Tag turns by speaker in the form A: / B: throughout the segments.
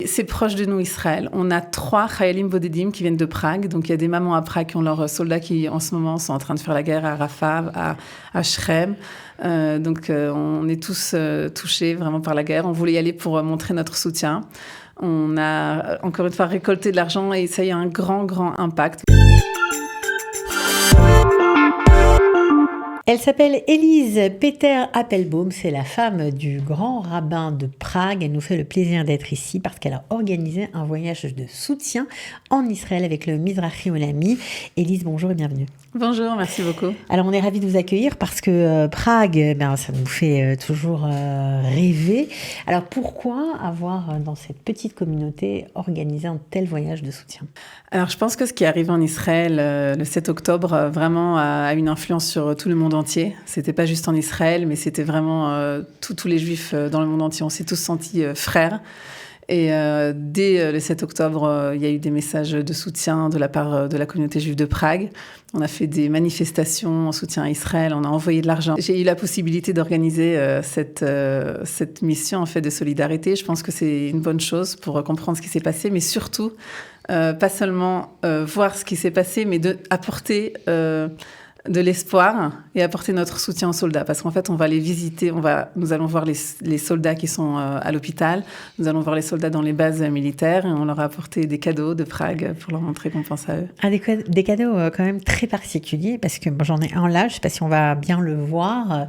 A: c'est proche de nous, Israël. On a 3 Chayalim Bodedim qui viennent de Prague. Donc, il y a des mamans à Prague qui ont leurs soldats qui, en ce moment, sont en train de faire la guerre à Rafah, à Shrem. On est tous touchés vraiment par la guerre. On voulait y aller pour montrer notre soutien. On a, encore une fois, récolté de l'argent et ça y a un grand, grand impact.
B: Elle s'appelle Élise Peter Appelbaum, c'est la femme du grand rabbin de Prague. Elle nous fait le plaisir d'être ici parce qu'elle a organisé un voyage de soutien en Israël avec le Mizrahi Olami. Élise, bonjour et bienvenue.
A: Bonjour, merci beaucoup.
B: Alors on est ravis de vous accueillir parce que Prague, ça nous fait toujours rêver. Alors pourquoi avoir dans cette petite communauté organisé un tel voyage de soutien ?
A: Alors je pense que ce qui est arrivé en Israël le 7 octobre vraiment a une influence sur tout le monde entier. C'était pas juste en Israël, mais c'était vraiment tous les Juifs dans le monde entier. On s'est tous sentis frères. Et dès le 7 octobre, il y a eu des messages de soutien de la part de la communauté juive de Prague. On a fait des manifestations en soutien à Israël, on a envoyé de l'argent. J'ai eu la possibilité d'organiser cette mission en fait, de solidarité. Je pense que c'est une bonne chose pour comprendre ce qui s'est passé, mais surtout, pas seulement voir ce qui s'est passé, mais d'apporter de l'espoir et apporter notre soutien aux soldats. Parce qu'en fait, on va les visiter, nous allons voir les soldats qui sont à l'hôpital, nous allons voir les soldats dans les bases militaires et on leur a apporté des cadeaux de Prague pour leur montrer qu'on pense à eux.
B: Des cadeaux quand même très particuliers parce que moi, j'en ai un là, je ne sais pas si on va bien le voir.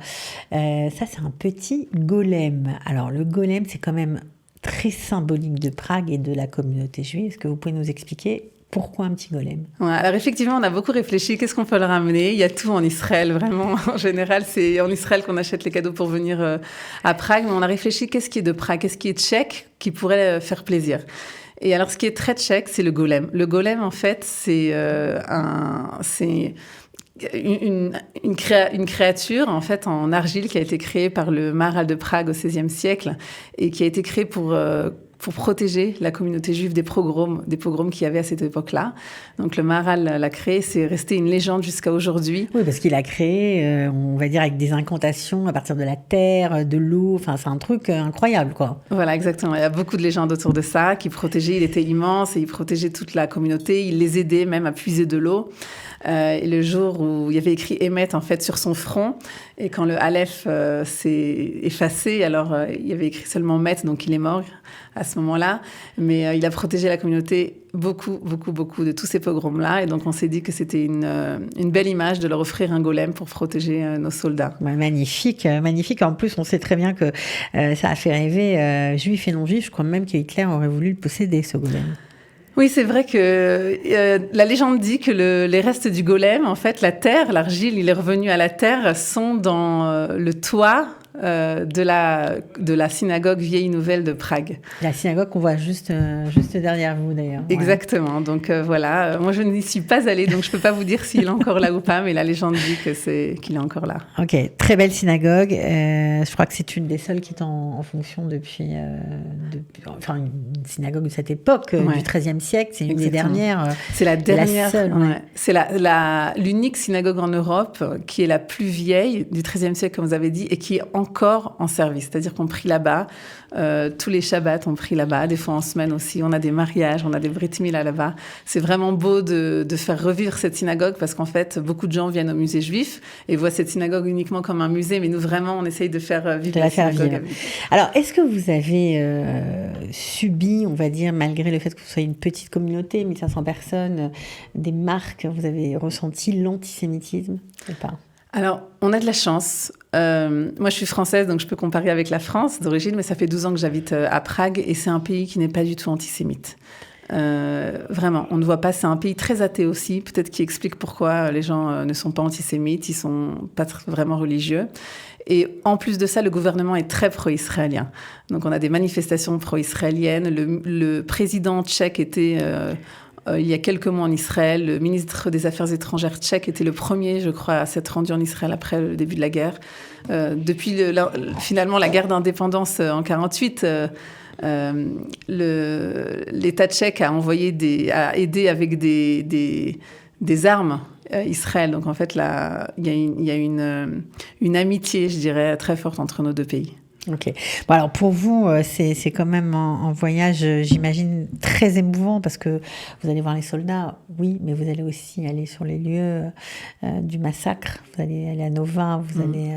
B: Ça, c'est un petit golem. Alors, le golem, c'est quand même très symbolique de Prague et de la communauté juive. Est-ce que vous pouvez nous expliquer pourquoi un petit golem ?
A: Ouais, alors effectivement, on a beaucoup réfléchi. Qu'est-ce qu'on peut leur amener ? Il y a tout en Israël, vraiment. En général, c'est en Israël qu'on achète les cadeaux pour venir à Prague. Mais on a réfléchi, qu'est-ce qui est de Prague ? Qu'est-ce qui est tchèque qui pourrait faire plaisir ? Et alors, ce qui est très tchèque, c'est le golem. Le golem, en fait, c'est une créature en fait en argile qui a été créée par le Maharal de Prague au XVIe siècle et qui a été créée pour protéger la communauté juive des pogroms qu'il y avait à cette époque-là. Donc le Maharal l'a créé, c'est resté une légende jusqu'à aujourd'hui.
B: Oui, parce qu'il a créé, on va dire, avec des incantations à partir de la terre, de l'eau, enfin c'est un truc incroyable, quoi.
A: Voilà, exactement. Il y a beaucoup de légendes autour de ça, qui protégeait, il était immense et il protégeait toute la communauté, il les aidait même à puiser de l'eau. Et le jour où il y avait écrit Emet en fait sur son front, et quand le Aleph s'est effacé, alors il y avait écrit seulement Met, donc il est mort à ce moment-là. Mais il a protégé la communauté beaucoup de tous ces pogroms-là. Et donc on s'est dit que c'était une belle image de leur offrir un golem pour protéger nos soldats.
B: Magnifique, magnifique. En plus, on sait très bien que ça a fait rêver juifs et non-juifs. Je crois même que Hitler aurait voulu le posséder, ce golem.
A: Oui, c'est vrai que la légende dit que les restes du golem, en fait, la terre, l'argile, il est revenu à la terre, sont dans le toit de la synagogue Vieille Nouvelle de Prague.
B: La synagogue qu'on voit juste derrière vous, d'ailleurs.
A: Exactement. Ouais. Donc voilà, moi je n'y suis pas allée, donc je ne peux pas vous dire s'il est encore là ou pas, mais la légende dit qu'il est encore là.
B: Ok, très belle synagogue. Je crois que c'est une des seules qui est en fonction depuis enfin, une synagogue de cette époque, du XIIIe siècle. C'est une des dernières.
A: C'est la dernière.
B: La seule, ouais.
A: C'est l'unique synagogue en Europe qui est la plus vieille du XIIIe siècle, comme vous avez dit, et qui est encore en service. C'est-à-dire qu'on prie là-bas. Tous les Shabbats, on prie là-bas. Des fois en semaine aussi. On a des mariages, on a des brit milah là-bas. C'est vraiment beau de faire revivre cette synagogue parce qu'en fait, beaucoup de gens viennent au musée juif et voient cette synagogue uniquement comme un musée. Mais nous, vraiment, on essaye de faire vivre la synagogue.
B: Alors, est-ce que vous avez subi, on va dire, malgré le fait que vous soyez une petite communauté, 1500 personnes, des marques, vous avez ressenti l'antisémitisme ou pas ?
A: Alors, on a de la chance. Moi, je suis française, donc je peux comparer avec la France d'origine, mais ça fait 12 ans que j'habite à Prague et c'est un pays qui n'est pas du tout antisémite. Vraiment, on ne voit pas, c'est un pays très athée aussi, peut-être qui explique pourquoi les gens ne sont pas antisémites, ils sont pas vraiment religieux. Et en plus de ça, le gouvernement est très pro-israélien. Donc on a des manifestations pro-israéliennes. Le président tchèque était... il y a quelques mois en Israël, le ministre des Affaires étrangères tchèque était le premier, je crois, à s'être rendu en Israël après le début de la guerre. Depuis finalement la guerre d'indépendance en 1948, l'État tchèque a aidé avec des armes Israël. Donc en fait, là, il y a une amitié, je dirais, très forte entre nos deux pays.
B: Ok. Bon, alors pour vous, c'est quand même un voyage, j'imagine, très émouvant parce que vous allez voir les soldats, oui, mais vous allez aussi aller sur les lieux du massacre. Vous allez aller à Nova, vous allez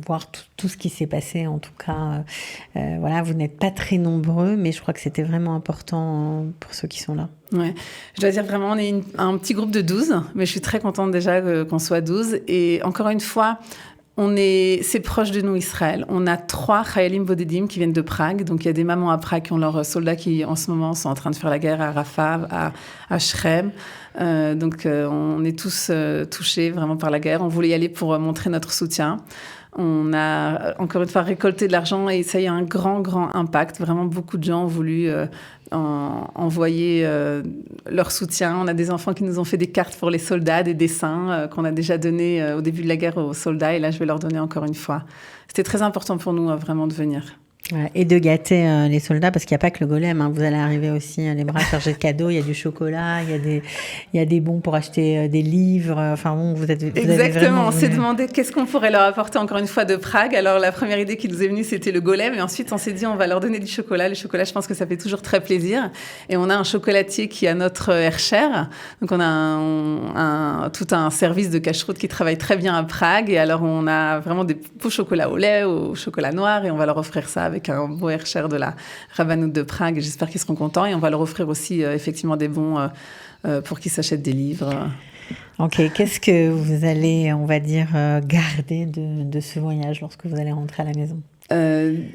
B: voir tout ce qui s'est passé. En tout cas, voilà, vous n'êtes pas très nombreux, mais je crois que c'était vraiment important pour ceux qui sont là.
A: Ouais. Je dois dire vraiment, on est un petit groupe de 12, mais je suis très contente déjà qu'on soit 12. Et encore une fois, c'est proche de nous, Israël. On a 3 Chayalim Bodedim qui viennent de Prague. Donc, il y a des mamans à Prague qui ont leurs soldats qui, en ce moment, sont en train de faire la guerre à Rafah, à Shrem. Donc, on est tous touchés vraiment par la guerre. On voulait y aller pour montrer notre soutien. On a, encore une fois, récolté de l'argent et ça y a un grand, grand impact. Vraiment, beaucoup de gens ont voulu envoyer leur soutien. On a des enfants qui nous ont fait des cartes pour les soldats, des dessins qu'on a déjà donnés au début de la guerre aux soldats. Et là, je vais leur donner encore une fois. C'était très important pour nous, vraiment, de venir.
B: Ouais, et de gâter les soldats, parce qu'il n'y a pas que le golem, hein. Vous allez arriver aussi les bras chargés de cadeaux, il y a du chocolat, il y a des bons pour acheter des livres, enfin bon, vous
A: Exactement, on s'est demandé qu'est-ce qu'on pourrait leur apporter encore une fois de Prague. Alors la première idée qui nous est venue, c'était le golem, et ensuite on s'est dit on va leur donner du chocolat. Le chocolat, je pense que ça fait toujours très plaisir. Et on a un chocolatier qui a notre Hercher, donc on a tout un service de cache-route qui travaille très bien à Prague, et alors on a vraiment des beaux chocolats au lait, au chocolat noir, et on va leur offrir ça avec un beau Hercher de la Rabbanout de Prague. J'espère qu'ils seront contents. Et on va leur offrir aussi effectivement des bons pour qu'ils s'achètent des livres.
B: Ok, qu'est-ce que vous allez, on va dire, garder de ce voyage lorsque vous allez rentrer à la maison ?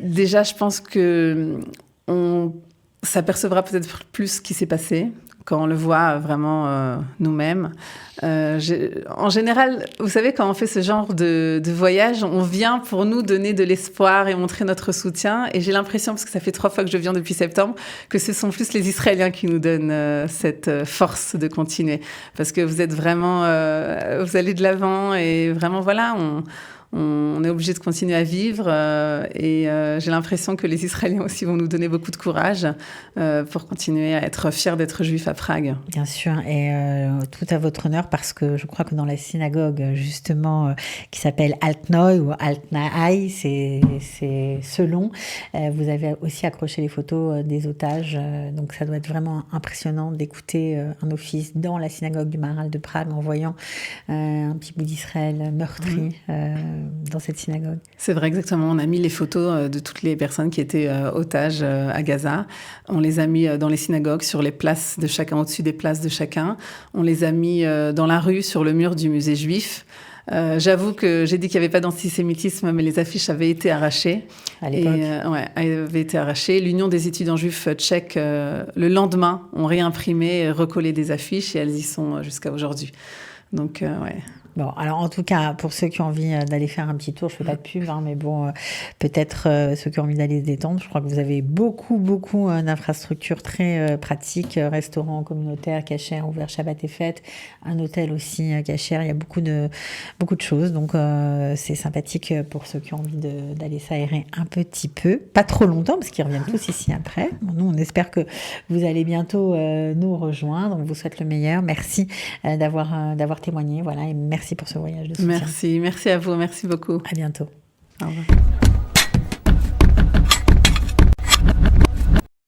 A: Déjà, je pense qu'on s'apercevra peut-être plus ce qui s'est passé quand on le voit vraiment nous-mêmes. En général, vous savez, quand on fait ce genre de voyage, on vient pour nous donner de l'espoir et montrer notre soutien. Et j'ai l'impression, parce que ça fait 3 fois que je viens depuis septembre, que ce sont plus les Israéliens qui nous donnent cette force de continuer. Parce que vous êtes vraiment... vous allez de l'avant et vraiment, voilà, on est obligé de continuer à vivre et j'ai l'impression que les Israéliens aussi vont nous donner beaucoup de courage pour continuer à être fiers d'être juifs à Prague.
B: Bien sûr, et tout à votre honneur parce que je crois que dans la synagogue justement qui s'appelle Altnoi ou Altnaï, c'est selon, vous avez aussi accroché les photos des otages, donc ça doit être vraiment impressionnant d'écouter un office dans la synagogue du Maharal de Prague en voyant un petit bout d'Israël meurtri. Dans cette synagogue.
A: C'est vrai, exactement. On a mis les photos de toutes les personnes qui étaient otages à Gaza. On les a mis dans les synagogues, sur les places de chacun, au-dessus des places de chacun. On les a mis dans la rue, sur le mur du musée juif. J'avoue que j'ai dit qu'il n'y avait pas d'antisémitisme, mais les affiches avaient été arrachées.
B: À l'époque.
A: Ouais, avaient été arrachées. L'Union des étudiants juifs tchèques, le lendemain, ont réimprimé et recollé des affiches et elles y sont jusqu'à aujourd'hui. Donc, ouais.
B: Bon, alors en tout cas, pour ceux qui ont envie d'aller faire un petit tour, je fais pas de pub, hein, mais bon, peut-être ceux qui ont envie d'aller se détendre, je crois que vous avez beaucoup d'infrastructures très pratiques, restaurants communautaires, cachers ouverts Shabbat et fête, un hôtel aussi cacher, il y a beaucoup de choses, donc c'est sympathique pour ceux qui ont envie d'aller s'aérer un petit peu, pas trop longtemps, parce qu'ils reviennent tous ici après. Bon, nous, on espère que vous allez bientôt nous rejoindre, on vous souhaite le meilleur, merci d'avoir témoigné, voilà, et merci pour ce voyage de soutien.
A: Merci à vous, merci beaucoup.
B: À bientôt.
A: Au revoir.